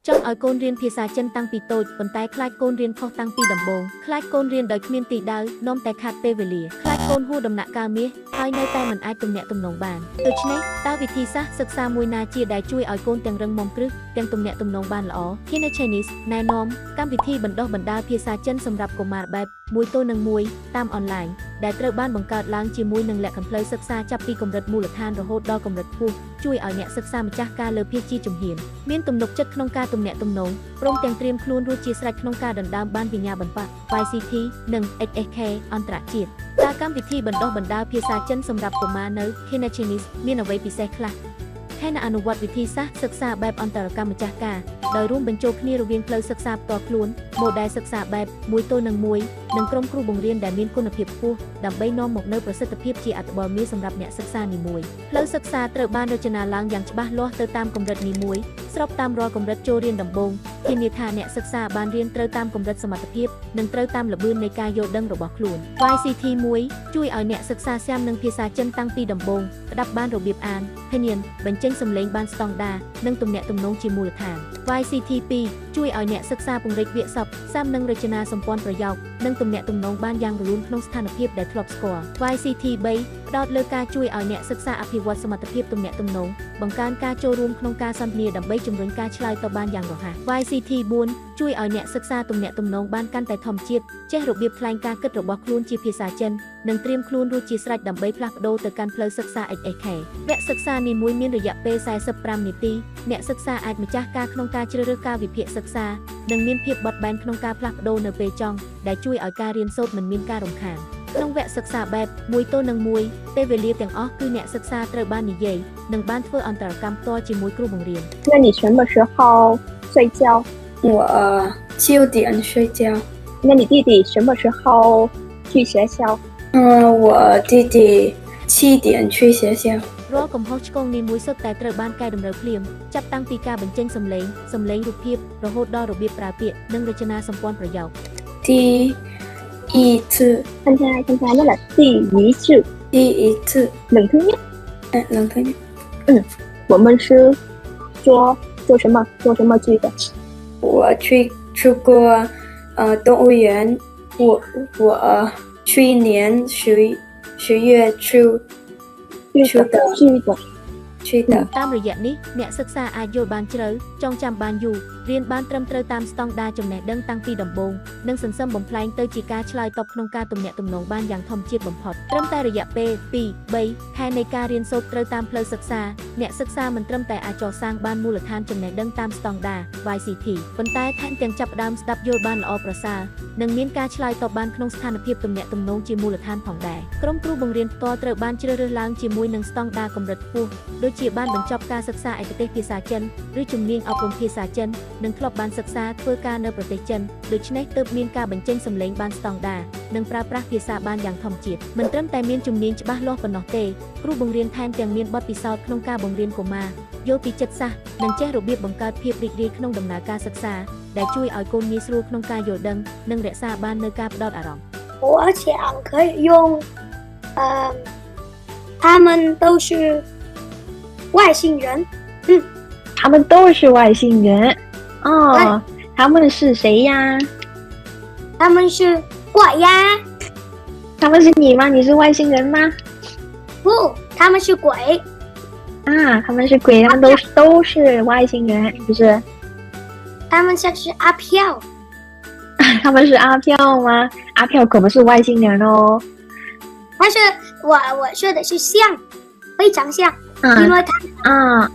ចង់ឲ្យកូនរៀនភាសាចិនតាំងពីតូចប៉ុន្តែខ្លាចកូនរៀនខុសតាំងពីដំបូងខ្លាចកូនរៀនដោយគ្មានទីដៅនាំតែខាត់ពេលវេលាខ្លាចកូនហួសដំណាក់កាលមាសហើយនៅតែមិនអាចទំនាក់ទំនងបានដូច្នេះតើវិធីសាស្ត្រសិក្សាមួយណាជាដែលជួយឲ្យកូនទាំងរឹងមាំគ្រឹះទាំងទំនាក់ទំនងបានល្អ Kina Chinese ណែនាំកម្មវិធីបណ្ដុះបណ្ដាលភាសាចិនសម្រាប់កុមារបែប1:1តាមអនឡាញដែលត្រូវបានបង្កើតឡើងជាមួយនឹងលក្ខខណ្ឌផ្លូវសិក្សាចាប់ពីកម្រិតមូលដ្ឋានរហូតដល់កម្រិតខ្ពស់ជួយឲ្យអ្នកសិក្សាម្ចាស់ការលើភាពជាជំហានមានទំនុកចិត្តក្នុងការទំនាក់ទំនងព្រមទាំងត្រៀមខ្លួនរួចជាស្រេចក្នុងការដណ្ដើមបានវិញ្ញាបនបត្រ YCT និង HSK អន្តរជាតិតើកម្មវិធីបណ្ដុះបណ្ដាលភាសាចិនសម្រាប់កុមារនៅ Kina Chinese មានអ្វីពិសេសខ្លះKina អនុវត្តវិធីសាស្ត្រសិក្សាបែបអន្តរកម្មម្ចាស់ការដោយរួមបញ្ចូលគ្នារវាងផ្លូវសិក្សាផ្ទាល់ខ្លួន model សិក្សាបែប1:1និងក្រុមគ្រូបង្រៀនដែលមានគុណភាពខ្ពស់ដើម្បីនាំមកនូវប្រសិទ្ធភាពជាអត្ថបទមាសសម្រាប់អ្នកសិក្សានីមួយផ្លូវសិក្សាត្រូវបានរចនាឡើងយ៉ាងច្បាស់លាស់ទៅតាមកម្រិតនីមួយស្របតាមរាល់កម្រិតចូលរៀនដំបូងធានាថាអ្នកសិក្សាបានរៀនត្រូវតាមកម្រិតសមត្ថភាពនិងត្រូវតាមល្បឿននៃការយល់ដឹងរបស់ខ្លួន YCT 1ជួយឲ្យអ្នកសិក្សាស្យាមនឹងភាសាចិនតាំងពីដំបូងផ្ដាប់បានរបៀបអានភញៀនបញ្ចេញសំឡេងបានស្តង់ដារនិងទំនាក់ទំនងជាមូលដ្ឋាន YCT 2ជួយឲ្យអ្នកសិក្សាពង្រីកវាក្យសព្ទសាមនឹងរចនាសម្ព័ន្ធប្រយោគនិងទំនាក់ទំនងបានយ៉ាងរលូនក្នុងស្ថានភាពដែលធ្លាប់ស្គាល់ YCT 3ផ្ដោតលើការជួយឲ្យអ្នកសិក្សាអភិវឌ្ឍសមត្ថភាពទំនាក់ទំនងបង្កើនការចូលរួមក្នុងការសន្ទនាដើម្បីជំរុញការឆ្លើយតបបានយ៉ាងរហ័ស YCT 4ជួយឲ្យអ្នកសិក្សាទំនាក់ទំនងបានកាន់តែធម្មជាតិចេះរបៀបថ្លែងការគិតរបស់ខ្លួនជាភាសាចិននិងត្រៀមខ្លួនរួចជាស្រេចដើម្បីផ្លាស់ប្ដូរទៅកាន់ផ្លូវសិក្សា HSK វគ្គសិក្សានីមួយមានរយៈពេល45នាទីអ្នកសិក្សាអាចម្ចាស់ការក្នុងការជ្រើសរើសកាលវិភាគសិក្សានិងមានភាពបត់បែនក្នុងការផ្លាស់ប្ដូរនៅពេលចង់ដែលជួយឲ្យការរៀនសូត្រមិនមានការរំខានក្នុងវគ្គសិក្សាបែប1:1ពេលវេលាទាំងអស់គឺអ្នកសិក្សាត្រូវបាននិយាយនិងបានធ្វើអន្តរកម្មផ្ទាល់ជាមួយគ្រូបង្រៀន那你什么时候睡觉？我9点睡觉。那你弟弟什么时候去学校？我弟弟7点去学校。រាល់កំហុសឆ្គងនីមួយសុទ្ធតែត្រូវបានកែតម្រូវភ្លាមចាប់តាំងពីការបញ្ចេញសំឡេងរូបភាពរហូតដល់របៀបប្រើពាក្យនិងរចនាសម្ព័ន្ធប្រយោគ第一次，刚才那个第一次，第一次，冷吞咽。冷吞咽。我们是做什么剧的？我去过动物园，我去年10月去的。តាមរយៈនេះអ្នកសិក្សាអាចយល់បានជ្រៅចងចាំបានយូររៀនបានត្រឹមត្រូវតាមស្តង់ដារចំណេះដឹងតាំងពីដំបូងនិងសន្សំបំផ្លែងទៅជាការឆ្លើយតបក្នុងការទំនាក់ទំនងបានយ៉ាងធម្មជាតិបំផុតត្រឹមតែរយៈពេល2-3ខែនៃការរៀនសូត្រត្រូវតាមផ្លូវសិក្សាអ្នកសិក្សាមិនត្រឹមតែអាចកសាងបានមូលដ្ឋានចំណេះដឹងតាមស្តង់ដារ YCT ប៉ុន្តែថែមទាំងចាប់ផ្ដើមស្ដាប់យល់បានល្អប្រសើរនិងមានការឆ្លើយតបបានក្នុងស្ថានភាពទំនាក់ទំនងជាមូលដ្ឋានផងដែរក្រុមគ្រូបង្រៀនផ្ទាល់ត្រូវបានជ្រើសរើសឡើងជាមួយនឹងស្តង់ដារកម្រិតខ្ពស់ដូចជាបានបញ្ចប់ការសិក្សាឯកទេសភាសាចិនឬជំនាញអប់រំភាសាចិននិងធ្លាប់បានសិក្សាធ្វើការនៅប្រទេសចិនដូច្នេះទើបមានការបញ្ចេញសំឡេងបានស្តង់ដារនិងប្រើប្រាស់ភាសាបានយ៉ាងធម្មជាតិមិនត្រឹមតែមានជំនាញច្បាស់លាស់ប៉ុណ្ណោះទេគ្រូបង្រៀនថែមទាំងមានបទពិសោធន៍ក្នុងការបង្រៀនកុមារយល់ពីចិត្តសាស្ត្រនិងចេះរបៀបបង្កើតភាពរីករាយក្នុងដំណើរការសិក្សាដែលជួយឲ្យកូនងាយស្រួលក្នុងការយល់ដឹងនិងរក្សាបាននូវការផ្ដោតអារម្មណ៍我想可以用他们都是外星人他们都是外星人哦他们是谁呀他们是怪呀他们是你吗你是外星人吗不他们是鬼啊他们是鬼他们都是外星人不是他们像是阿飘他们是阿飘吗阿飘可不是外星人哦但是我说的是像非常像因为他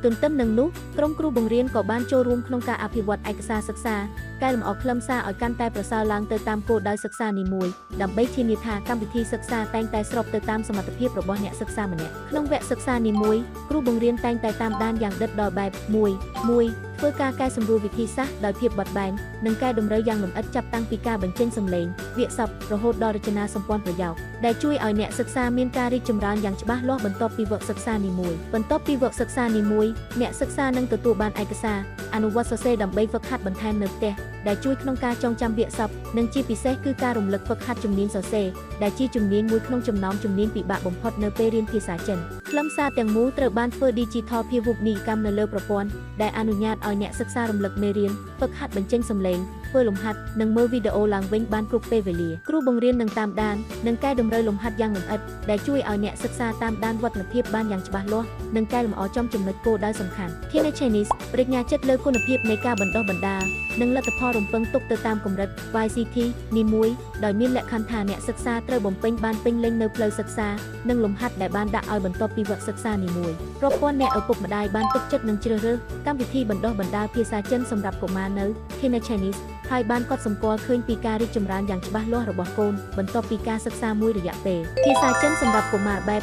ទន្ទឹមនឹងនោះក្រុមគ្រូបង្រៀនក៏បានចូលរួមក្នុងការអភិវឌ្ឍឯកសារសិក្សាកែលម្អខ្លឹមសារឲ្យកាន់តែប្រសើរឡើងទៅតាមគោលដៅសិក្សានីមួយដើម្បីធានាថាកម្មវិធីសិក្សាតែងតែស្របទៅតាមសមត្ថភាពរបស់អ្នកសិក្សាម្នាក់ក្នុងវគ្គសិក្សានីមួយគ្រូបង្រៀនតែងតែតាមដានយ៉ាងដិតដល់បែប1ធ្វើការកែសម្រួលវិធីសាស្ត្រដោយភាពបត់បែននិងកែតម្រូវយ៉ាងលម្អិតចាប់តាំងពីការបញ្ចេញសំឡេងវាក្យសព្ទរហូតដល់រចនាសម្ព័ន្ធប្រយោគដែលជួយឲ្យអ្នកសិក្សាមានការរីកចម្រើនយ៉ាងច្បាស់លាស់បន្ទាប់ពីវគ្គសិក្សានីមួយបន្ទាប់ពីវគ្គសិក្សានីមួយអ្នកសិក្សានឹងទទួលបានឯកសារអនុវត្តសរសេរដើម្បីហ្វឹកហាត់បន្ថែមនៅផ្ទះ ដែលជួយក្នុងការចងចាំពាក្យសព្ទនិងជាពិសេសគឺការរំលឹកហ្វឹកហាត់ជំនាញសរសេរដែលជាជំនាញមួយក្នុងចំណោមជំនាញពិបាកបំផុតនៅពេលរៀនភាសាចិនខ្លឹមសារទាំងមូលត្រូវបានធ្វើ Digital ភាវូបនីយកម្មនៅលើប្រព័ន្ធដែលអនុញ្ញាតឲ្យអ្នកសិក្សារំលឹកមេរៀនហ្វឹកហាត់បញ្ចេញសំឡេងធ្វើលំហាត់និងមើលវីដេអូឡើងវិញបានគ្រប់ពេលវេលាគ្រូបង្រៀននឹងតាមដាននិងកែតម្រូវលំហាត់យ៉ាងលម្អិតដែលជួយឲ្យអ្នកសិក្សាតាមដានវឌ្ឍនភាពបានយ៉ាងច្បាស់លាស់និងកែលម្អចំចំណុចគោលដៅសំខាន់ Kina Chinese បញ្ញាចិត្តលើគុណភាពនៃការបណ្ដុះបណ្ដាលនិងលទ្ធផលរំពឹងទុកទៅតាមកម្រិត YCT នីមួយដោយមានលក្ខខណ្ឌថាអ្នកសិក្សាត្រូវបំពេញបានពេញលេញនៅផ្លូវសិក្សានិងលំហាត់ដែលបានដាក់ឲ្យបន្ទាប់ពីវគ្គសិក្សានីមួយប្រព័ន្ធអ្នកឪពុកម្ដាយបានទុកចិត្តនិងជ្រើសរើសកម្មវិធីបណ្ដុះបណ្ដាលភាសាចិនសម្រាប់កុមារនៅ Kina Chinese ហើយបានកត់សម្គាល់ឃើញពីការរីកចម្រើនយ៉ាងច្បាស់លាស់របស់កូនបន្ទាប់ពីការសិក្សាមួយរយៈពេលភាសាចិនសម្រាប់កុមារបែប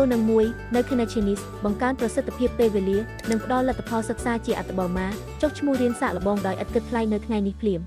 1:1នៅ Kina Chinese បង្កើនប្រសិទ្ធភាពពេលវេលានិងផ្ដល់លទ្ធផលសិក្សាជាអត្ថបរមាចុះឈ្មោះរៀនសាកល្បងដោយឥតគិតថ្លៃនៅថ្ងៃនេះភ្លាម